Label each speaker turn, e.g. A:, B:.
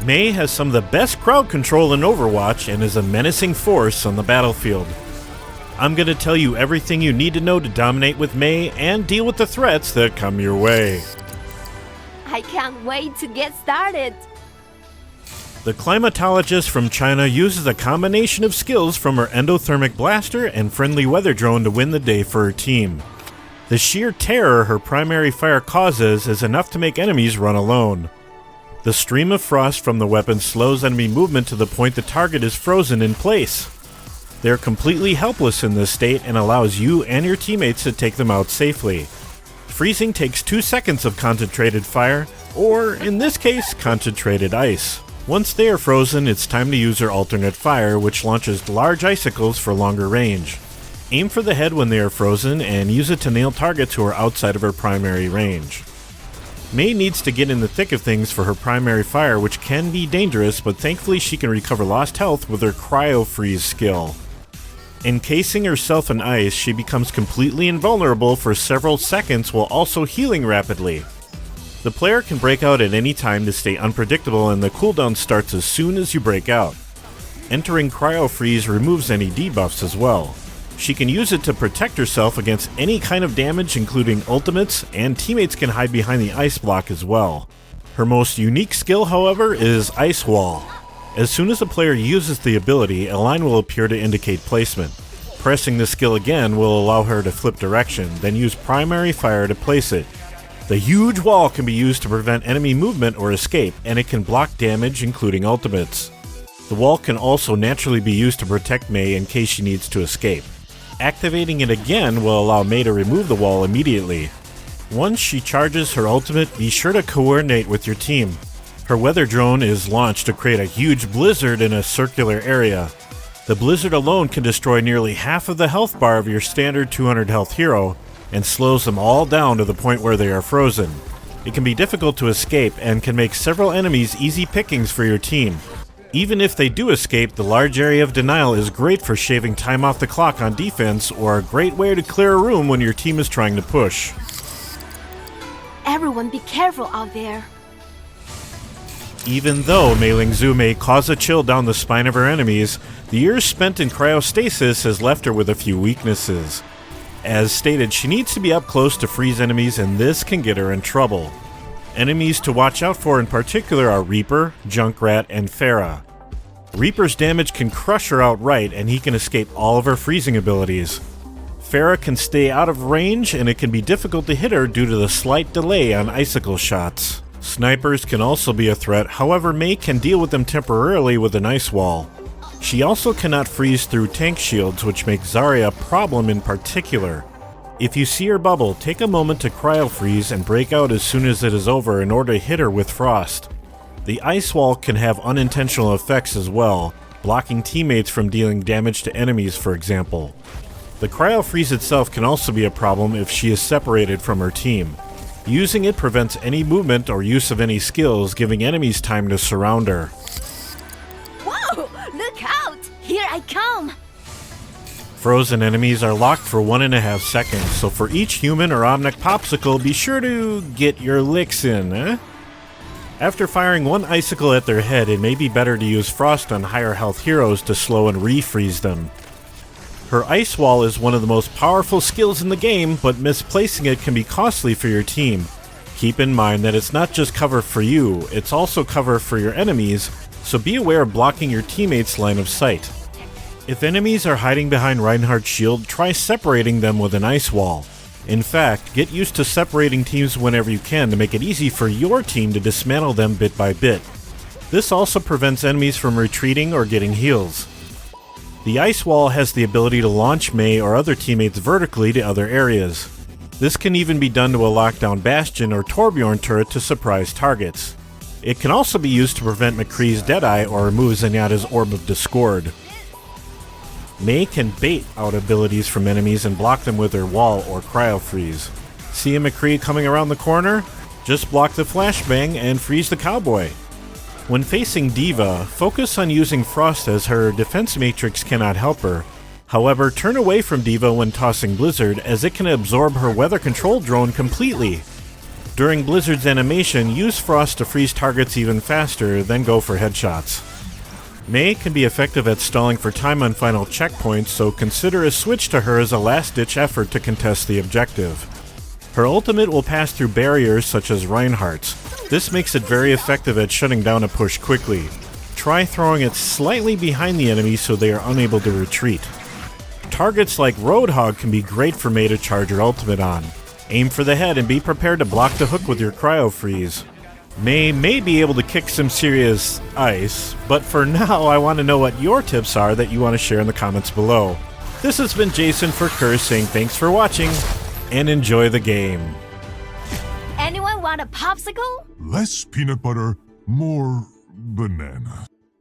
A: Mei has some of the best crowd control in Overwatch and is a menacing force on the battlefield. I'm going to tell you everything you need to know to dominate with Mei and deal with the threats that come your way.
B: I can't wait to get started!
A: The climatologist from China uses a combination of skills from her endothermic blaster and friendly weather drone to win the day for her team. The sheer terror her primary fire causes is enough to make enemies run alone. The stream of frost from the weapon slows enemy movement to the point the target is frozen in place. They are completely helpless in this state and allows you and your teammates to take them out safely. Freezing takes 2 seconds of concentrated fire, or in this case, concentrated ice. Once they are frozen, it's time to use her alternate fire, which launches large icicles for longer range. Aim for the head when they are frozen and use it to nail targets who are outside of her primary range. Mei needs to get in the thick of things for her primary fire, which can be dangerous, but thankfully she can recover lost health with her cryo freeze skill. Encasing herself in ice, she becomes completely invulnerable for several seconds while also healing rapidly. The player can break out at any time to stay unpredictable, and the cooldown starts as soon as you break out. Entering cryo freeze removes any debuffs as well. She can use it to protect herself against any kind of damage, including ultimates, and teammates can hide behind the ice block as well. Her most unique skill, however, is Ice Wall. As soon as a player uses the ability, a line will appear to indicate placement. Pressing the skill again will allow her to flip direction, then use primary fire to place it. The huge wall can be used to prevent enemy movement or escape, and it can block damage, including ultimates. The wall can also naturally be used to protect Mei in case she needs to escape. Activating it again will allow Mei to remove the wall immediately. Once she charges her ultimate, be sure to coordinate with your team. Her weather drone is launched to create a huge blizzard in a circular area. The blizzard alone can destroy nearly half of the health bar of your standard 200 health hero, and slows them all down to the point where they are frozen. It can be difficult to escape and can make several enemies easy pickings for your team. Even if they do escape, the large area of denial is great for shaving time off the clock on defense, or a great way to clear a room when your team is trying to push.
B: Everyone be careful out there.
A: Even though Mei Ling Zhu may cause a chill down the spine of her enemies, the years spent in cryostasis has left her with a few weaknesses. As stated, she needs to be up close to freeze enemies, and this can get her in trouble. Enemies to watch out for in particular are Reaper, Junkrat, and Pharah. Reaper's damage can crush her outright, and he can escape all of her freezing abilities. Pharah can stay out of range, and it can be difficult to hit her due to the slight delay on icicle shots. Snipers can also be a threat, however Mei can deal with them temporarily with an ice wall. She also cannot freeze through tank shields, which makes Zarya a problem in particular. If you see her bubble, take a moment to cryo freeze and break out as soon as it is over in order to hit her with frost. The ice wall can have unintentional effects as well, blocking teammates from dealing damage to enemies, for example. The cryo freeze itself can also be a problem if she is separated from her team. Using it prevents any movement or use of any skills, giving enemies time to surround her.
B: Whoa! Look out! Here I come!
A: Frozen enemies are locked for 1.5 seconds, so for each human or Omnic popsicle, be sure to get your licks in, eh? After firing one icicle at their head, it may be better to use frost on higher health heroes to slow and refreeze them. Her ice wall is one of the most powerful skills in the game, but misplacing it can be costly for your team. Keep in mind that it's not just cover for you, it's also cover for your enemies, so be aware of blocking your teammates' line of sight. If enemies are hiding behind Reinhardt's shield, try separating them with an ice wall. In fact, get used to separating teams whenever you can to make it easy for your team to dismantle them bit by bit. This also prevents enemies from retreating or getting heals. The ice wall has the ability to launch Mei or other teammates vertically to other areas. This can even be done to a lockdown Bastion or Torbjorn turret to surprise targets. It can also be used to prevent McCree's Deadeye or remove Zenyatta's Orb of Discord. Mei can bait out abilities from enemies and block them with her wall or cryo freeze. See a McCree coming around the corner? Just block the flashbang and freeze the cowboy. When facing D.Va, focus on using Frost as her defense matrix cannot help her. However, turn away from D.Va when tossing Blizzard as it can absorb her weather control drone completely. During Blizzard's animation, use Frost to freeze targets even faster, then go for headshots. Mei can be effective at stalling for time on final checkpoints, so consider a switch to her as a last-ditch effort to contest the objective. Her ultimate will pass through barriers such as Reinhardt's. This makes it very effective at shutting down a push quickly. Try throwing it slightly behind the enemy so they are unable to retreat. Targets like Roadhog can be great for Mei to charge her ultimate on. Aim for the head and be prepared to block the hook with your cryo freeze. Mei may be able to kick some serious ice, but for now I want to know what your tips are that you want to share in the comments below. This has been Jason for Curse saying thanks for watching, and enjoy the game.
B: Anyone want a popsicle?
C: Less peanut butter, more banana.